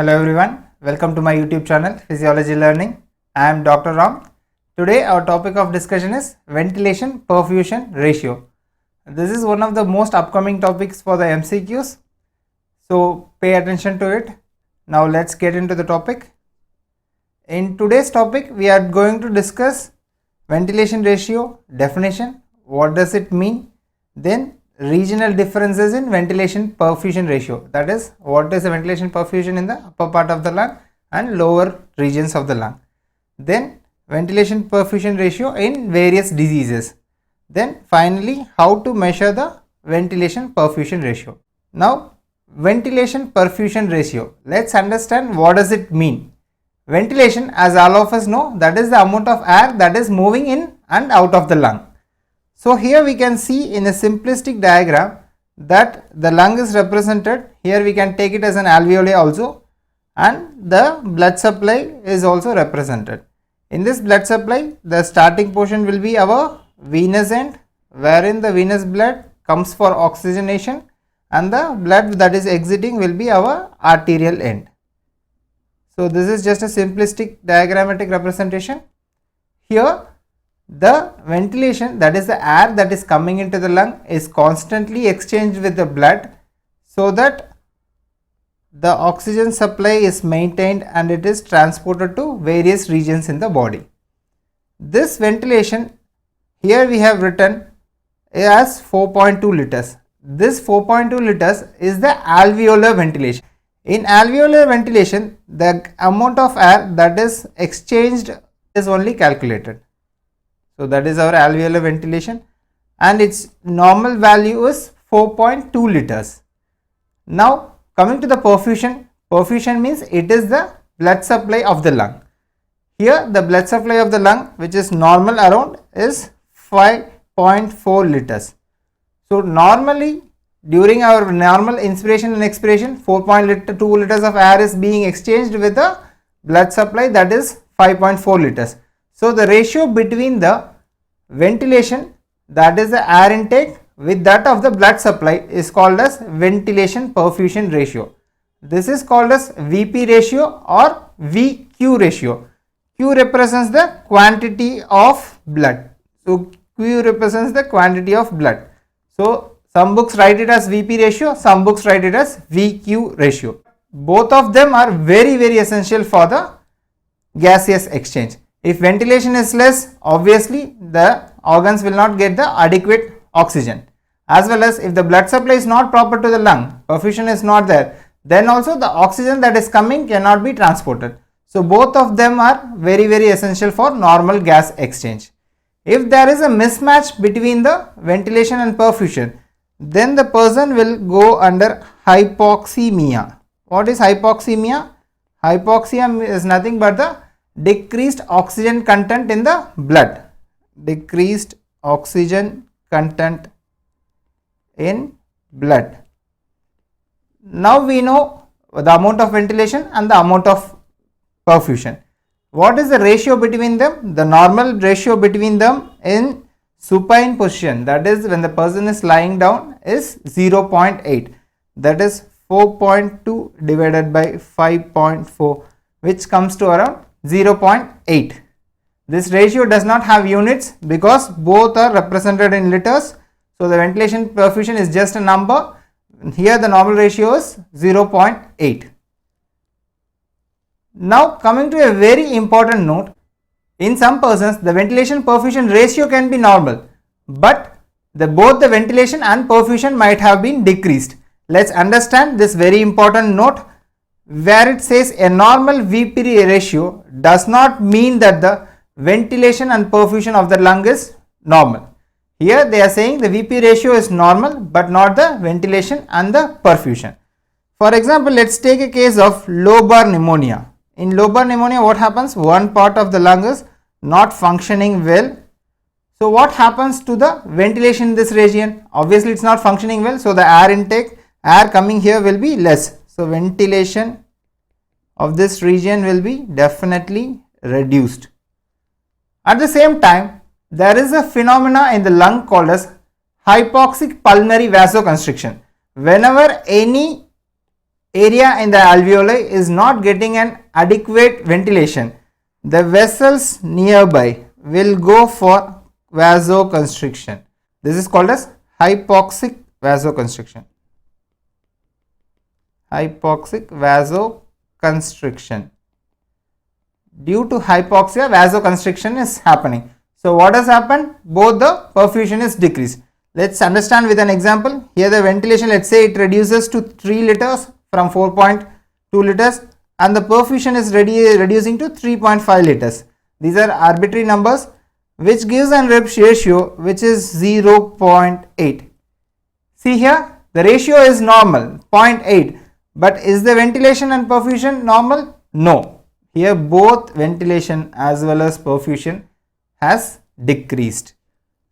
Hello everyone, welcome to my YouTube channel Physiology Learning. I am Dr. Ram. Today our topic of discussion is ventilation perfusion ratio. This is one of the most upcoming topics for the MCQs. So pay attention to it. Now let's get into the topic. In today's topic we are going to discuss ventilation ratio definition, what does it mean, then regional differences in ventilation perfusion ratio, that is what is the ventilation perfusion in the upper part of the lung and lower regions of the lung, then ventilation perfusion ratio in various diseases, then finally how to measure the ventilation perfusion ratio. Now ventilation perfusion ratio, let's understand what does it mean. Ventilation, as all of us know, that is the amount of air that is moving in and out of the lung. So here we can see in a simplistic diagram that the lung is represented. Here we can take it as an alveoli also, and the blood supply is also represented. In this blood supply, the starting portion will be our venous end, wherein the venous blood comes for oxygenation, and the blood that is exiting will be our arterial end. So this is just a simplistic diagrammatic representation. Here the ventilation, that is the air that is coming into the lung, is constantly exchanged with the blood so that the oxygen supply is maintained and it is transported to various regions in the body. This ventilation, here we have written as 4.2 liters. This 4.2 liters is the alveolar ventilation. In alveolar ventilation, the amount of air that is exchanged is only calculated. So that is our alveolar ventilation, and its normal value is 4.2 liters. Now coming to the perfusion, perfusion means it is the blood supply of the lung. Here the blood supply of the lung, which is normal around, is 5.4 liters. So normally during our normal inspiration and expiration, 4.2 liters of air is being exchanged with the blood supply, that is 5.4 liters. So the ratio between the ventilation, that is the air intake, with that of the blood supply is called as ventilation perfusion ratio. This is called as VP ratio or VQ ratio. Q represents the quantity of blood. So Q represents the quantity of blood. So some books write it as VP ratio, some books write it as VQ ratio. Both of them are very essential for the gaseous exchange. If ventilation is less, obviously the organs will not get the adequate oxygen. As well as if the blood supply is not proper to the lung, perfusion is not there, then also the oxygen that is coming cannot be transported. So both of them are very essential for normal gas exchange. If there is a mismatch between the ventilation and perfusion, then the person will go under hypoxemia. What is hypoxemia? Hypoxia is nothing but the decreased oxygen content in the blood. Decreased oxygen content in blood. Now we know the amount of ventilation and the amount of perfusion. What is the ratio between them? The normal ratio between them in supine position, that is when the person is lying down, is 0.8. That is 4.2 divided by 5.4, which comes to around 0.8. This ratio does not have units because both are represented in liters. So the ventilation perfusion is just a number. Here the normal ratio is 0.8. Now coming to a very important note, in some persons the ventilation perfusion ratio can be normal, but both the ventilation and perfusion might have been decreased. Let's understand this very important note, where it says a normal VP ratio does not mean that the ventilation and perfusion of the lung is normal. Here they are saying the VP ratio is normal but not the ventilation and the perfusion. For example, let's take a case of lobar pneumonia. In lobar pneumonia, what happens? One part of the lung is not functioning well. So what happens to the ventilation in this region? Obviously it's not functioning well, so the air intake, air coming here will be less. So ventilation of this region will be definitely reduced. At the same time, there is a phenomena in the lung called as hypoxic pulmonary vasoconstriction. Whenever any area in the alveoli is not getting an adequate ventilation, the vessels nearby will go for vasoconstriction. This is called as hypoxic vasoconstriction. Hypoxic vasoconstriction. Due to hypoxia, vasoconstriction is happening. So what has happened? Both the perfusion is decreased. Let's understand with an example. Here the ventilation, let's say it reduces to 3 liters from 4.2 liters, and the perfusion is reducing to 3.5 liters. These are arbitrary numbers, which gives an ratio which is 0.8. See here, the ratio is normal, 0.8. But is the ventilation and perfusion normal? No. Here both ventilation as well as perfusion has decreased.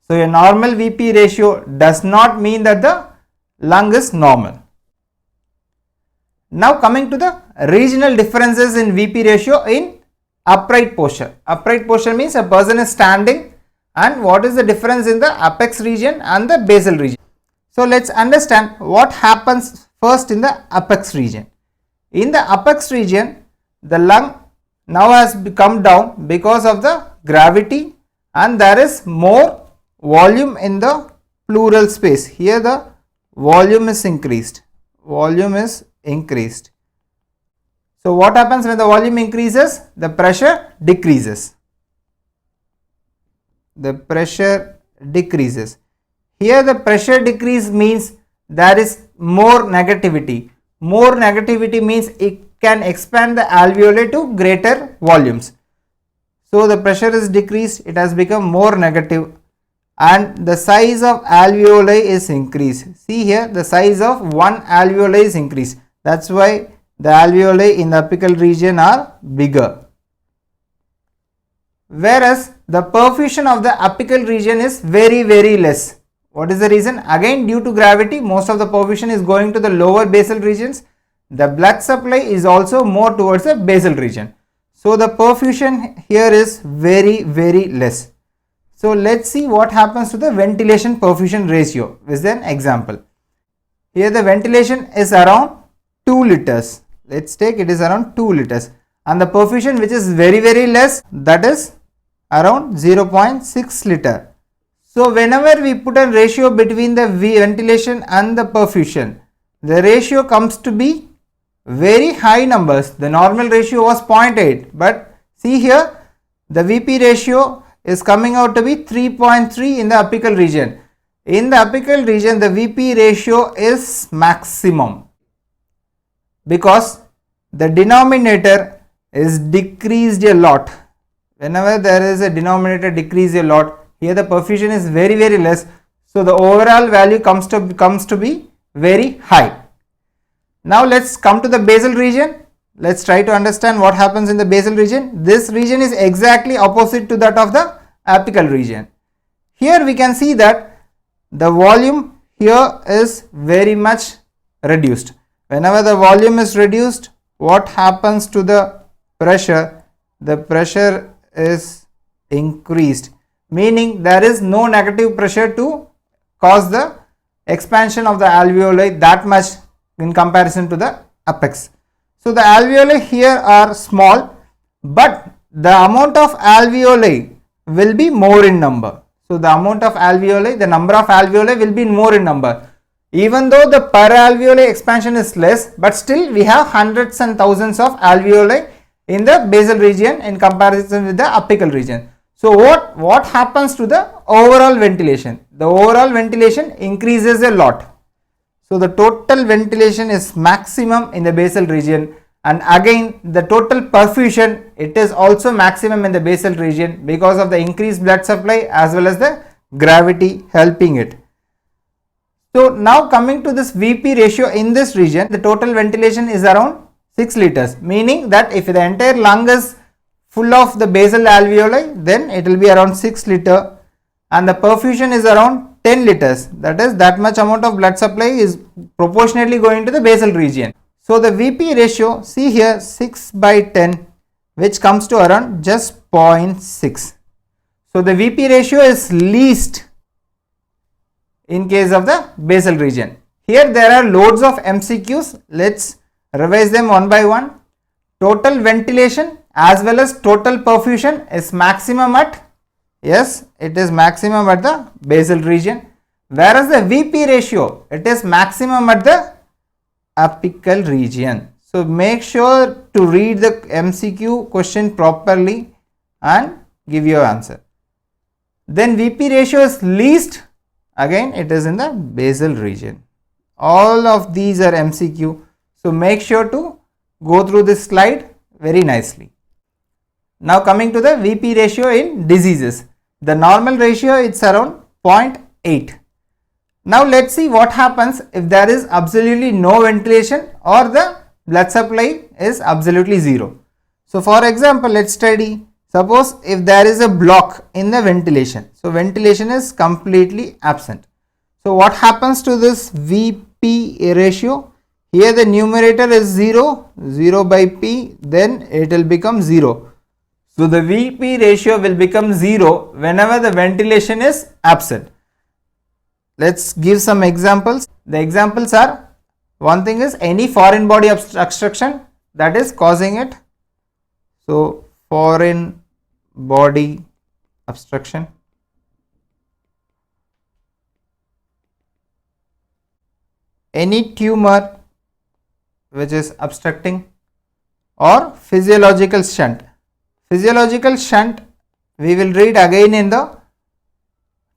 So a normal VP ratio does not mean that the lung is normal. Now coming to the regional differences in VP ratio in upright posture. Upright posture means a person is standing, and what is the difference in the apex region and the basal region. So let's understand what happens first in the apex region. In the apex region, the lung now has come down because of the gravity, and there is more volume in the pleural space. Here the volume is increased. Volume is increased. So what happens when the volume increases? The pressure decreases. The pressure decreases. Here the pressure decrease means there is more negativity. More negativity means it can expand the alveoli to greater volumes. So the pressure is decreased, it has become more negative, and the size of alveoli is increased. See here, the size of one alveoli is increased. That's why the alveoli in the apical region are bigger. Whereas the perfusion of the apical region is very less. What is the reason? Again, due to gravity, most of the perfusion is going to the lower basal regions. The blood supply is also more towards the basal region. So the perfusion here is very less. So let's see what happens to the ventilation perfusion ratio with an example. Here the ventilation is around 2 liters. Let's take it is around 2 liters, and the perfusion which is very less, that is around 0.6 liter. So whenever we put a ratio between the ventilation and the perfusion, the ratio comes to be very high numbers. The normal ratio was 0.8, but see here the VP ratio is coming out to be 3.3 in the apical region. In the apical region, the VP ratio is maximum because the denominator is decreased a lot. Whenever there is a denominator decrease a lot, here the perfusion is very less, so the overall value comes to be very high. Now let's come to the basal region. Let's try to understand what happens in the basal region. This region is exactly opposite to that of the apical region. Here we can see that the volume here is very much reduced. Whenever the volume is reduced, what happens to the pressure? The pressure is increased, meaning there is no negative pressure to cause the expansion of the alveoli that much in comparison to the apex. So the alveoli here are small, but the amount of alveoli will be more in number. So the amount of alveoli, the number of alveoli will be more in number. Even though the per alveoli expansion is less, but still we have hundreds and thousands of alveoli in the basal region in comparison with the apical region. So what happens to the overall ventilation? The overall ventilation increases a lot. So the total ventilation is maximum in the basal region, and again the total perfusion, it is also maximum in the basal region because of the increased blood supply as well as the gravity helping it. So now coming to this VP ratio in this region, the total ventilation is around 6 liters, meaning that if the entire lung is full of the basal alveoli, then it will be around 6 liter, and the perfusion is around 10 liters. That is, that much amount of blood supply is proportionately going to the basal region. So the VP ratio, see here 6 by 10, which comes to around just 0.6. So the VP ratio is least in case of the basal region. Here there are loads of MCQs. Let's Revise them one by one. Total ventilation as well as total perfusion is maximum at, yes, it is maximum at the basal region, whereas the VP ratio, it is maximum at the apical region. So make sure to read the MCQ question properly and give your answer. Then VP ratio is least, again it is in the basal region. All of these are MCQ. So make sure to go through this slide very nicely. Now coming to the VP ratio in diseases. The normal ratio is around 0.8. Now let's see what happens if there is absolutely no ventilation or the blood supply is absolutely zero. So for example, let's study, suppose if there is a block in the ventilation. So ventilation is completely absent. So what happens to this VP ratio? Here the numerator is 0, 0 by P, then it will become 0. So the VP ratio will become 0 whenever the ventilation is absent. Let's give some examples. The examples are, one thing is any foreign body obstruction that is causing it. So foreign body obstruction. Any tumor which is obstructing, or physiological shunt. Physiological shunt we will read again in the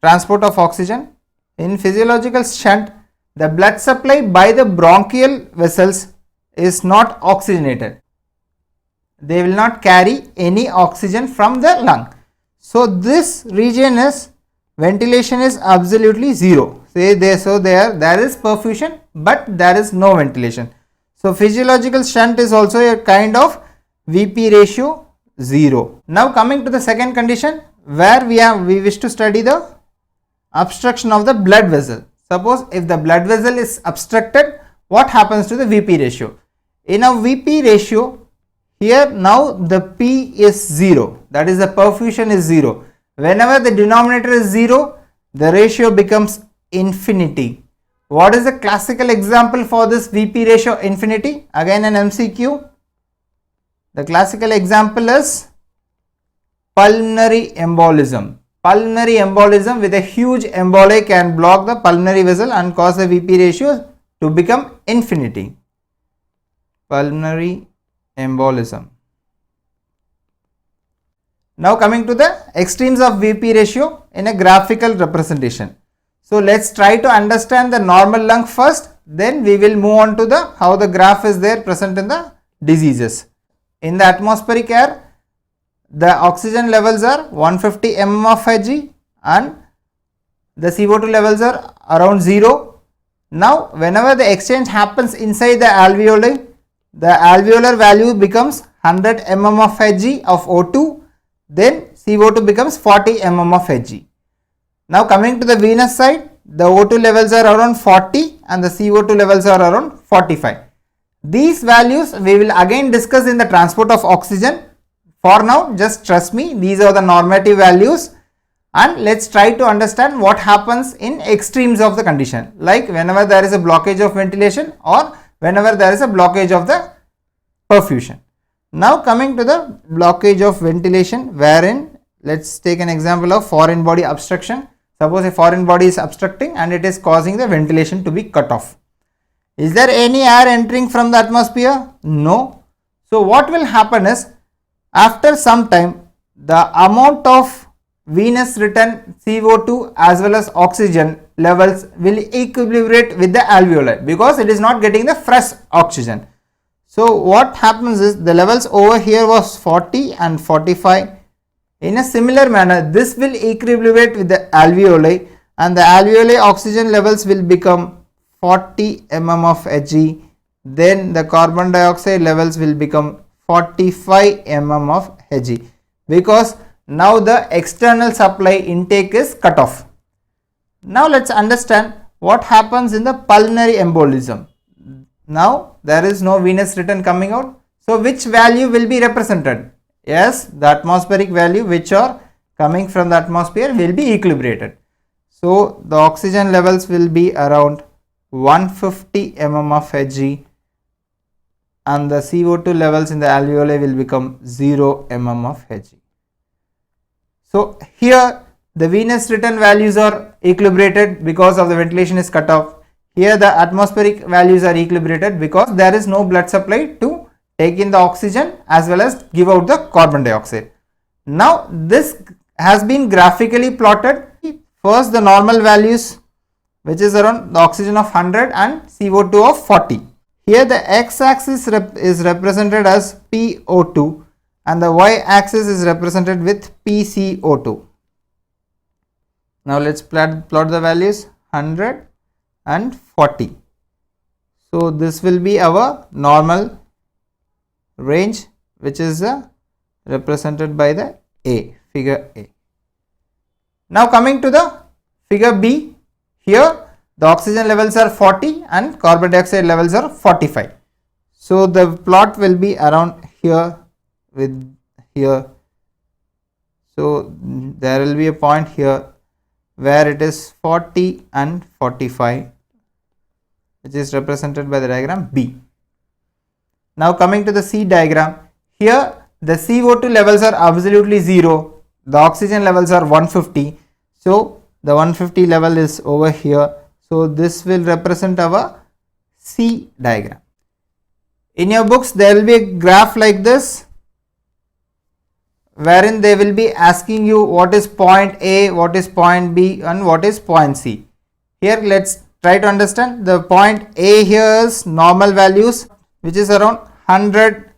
transport of oxygen. In physiological shunt, the blood supply by the bronchial vessels is not oxygenated. They will not carry any oxygen from the lung. So this region is, ventilation is absolutely zero. Say there, so there is perfusion but there is no ventilation. So physiological shunt is also a kind of VP ratio 0. Now coming to the second condition where we wish to study the obstruction of the blood vessel. Suppose if the blood vessel is obstructed, what happens to the VP ratio? In a VP ratio, here now the P is 0, that is the perfusion is 0. Whenever the denominator is 0, the ratio becomes infinity. What is the classical example for this VP ratio infinity? Again an MCQ. The classical example is pulmonary embolism. Pulmonary embolism with a huge emboli can block the pulmonary vessel and cause the VP ratio to become infinity. Pulmonary embolism. Now coming to the extremes of VP ratio in a graphical representation. So let's try to understand the normal lung first, then we will move on to the how the graph is there present in the diseases. In the atmospheric air, the oxygen levels are 150 mm of Hg and the CO2 levels are around 0. Now whenever the exchange happens inside the alveoli, the alveolar value becomes 100 mm of Hg of O2, then CO2 becomes 40 mm of Hg. Now coming to the venous side, the O2 levels are around 40 and the CO2 levels are around 45. These values we will again discuss in the transport of oxygen. For now, just trust me, these are the normative values, and let's try to understand what happens in extremes of the condition, like whenever there is a blockage of ventilation or whenever there is a blockage of the perfusion. Now coming to the blockage of ventilation, wherein let's take an example of foreign body obstruction. Suppose a foreign body is obstructing and it is causing the ventilation to be cut off. Is there any air entering from the atmosphere? No. So what will happen is, after some time, the amount of venous return CO2 as well as oxygen levels will equilibrate with the alveoli because it is not getting the fresh oxygen. So what happens is, the levels over here was 40 and 45. In a similar manner, this will equilibrate with the alveoli and the alveoli oxygen levels will become 40 mm of Hg. Then the carbon dioxide levels will become 45 mm of Hg because now the external supply intake is cut off. Now let's understand what happens in the pulmonary embolism. Now there is no venous return coming out. So which value will be represented? Yes, the atmospheric value which are coming from the atmosphere will be equilibrated. So the oxygen levels will be around 150 mm of Hg and the CO2 levels in the alveoli will become 0 mm of Hg. So here the venous return values are equilibrated because of the ventilation is cut off. Here the atmospheric values are equilibrated because there is no blood supply to take in the oxygen as well as give out the carbon dioxide. Now this has been graphically plotted. First the normal values, which is around the oxygen of 100 and CO2 of 40. Here the x-axis is represented as PO2 and the y-axis is represented with PCO2. Now let's plot the values 100 and 40. So this will be our normal range, which is represented by the figure A. Now coming to the figure B, here the oxygen levels are 40 and carbon dioxide levels are 45. So the plot will be around here with here. So there will be a point here where it is 40 and 45, which is represented by the diagram B. Now coming to the C diagram, here the CO2 levels are absolutely 0, the oxygen levels are 150. So the 150 level is over here. So this will represent our C diagram. In your books there will be a graph like this, wherein they will be asking you what is point A, what is point B and what is point C. Here let's try to understand. The point A here is normal values, which is around 100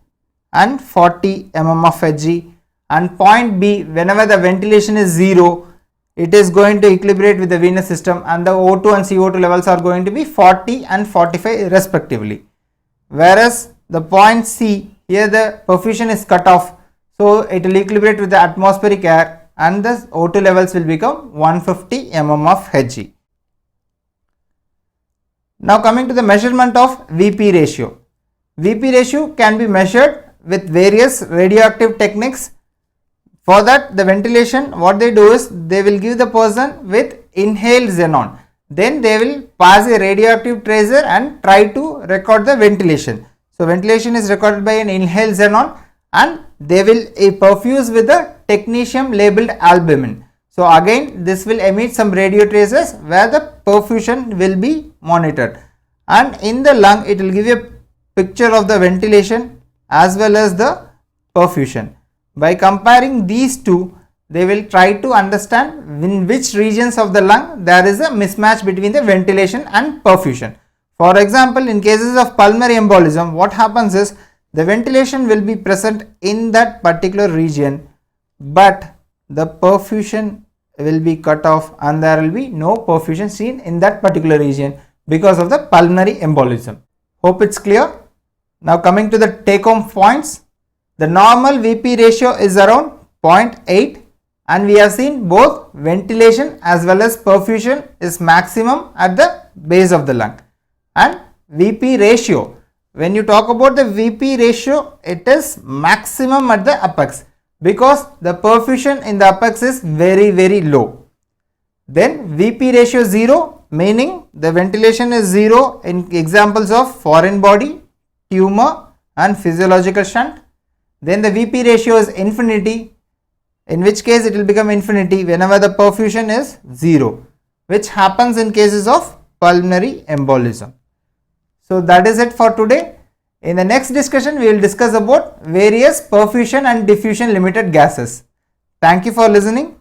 and 40 mm of Hg, and point B, whenever the ventilation is 0, it is going to equilibrate with the venous system and the O2 and CO2 levels are going to be 40 and 45 respectively. Whereas the point C, here the perfusion is cut off, so it will equilibrate with the atmospheric air and the O2 levels will become 150 mm of Hg. Now coming to the measurement of VP ratio. VP ratio can be measured with various radioactive techniques. For that, the ventilation, what they do is they will give the person with inhaled xenon. Then they will pass a radioactive tracer and try to record the ventilation. So ventilation is recorded by an inhaled xenon and they will perfuse with the technetium labeled albumin. So again this will emit some radio tracers where the perfusion will be monitored, and in the lung it will give you a picture of the ventilation as well as the perfusion. By comparing these two, they will try to understand in which regions of the lung there is a mismatch between the ventilation and perfusion. For example, in cases of pulmonary embolism, what happens is the ventilation will be present in that particular region, but the perfusion will be cut off and there will be no perfusion seen in that particular region because of the pulmonary embolism. Hope it's clear. Now coming to the take home points. The normal VP ratio is around 0.8 and we have seen both ventilation as well as perfusion is maximum at the base of the lung. And VP ratio, when you talk about the VP ratio, it is maximum at the apex because the perfusion in the apex is very low. Then VP ratio 0, meaning the ventilation is 0 in examples of foreign body, tumor and physiological shunt. Then the VP ratio is infinity, in which case it will become infinity whenever the perfusion is 0, which happens in cases of pulmonary embolism. So that is it for today. In the next discussion, we will discuss about various perfusion and diffusion limited gases. Thank you for listening.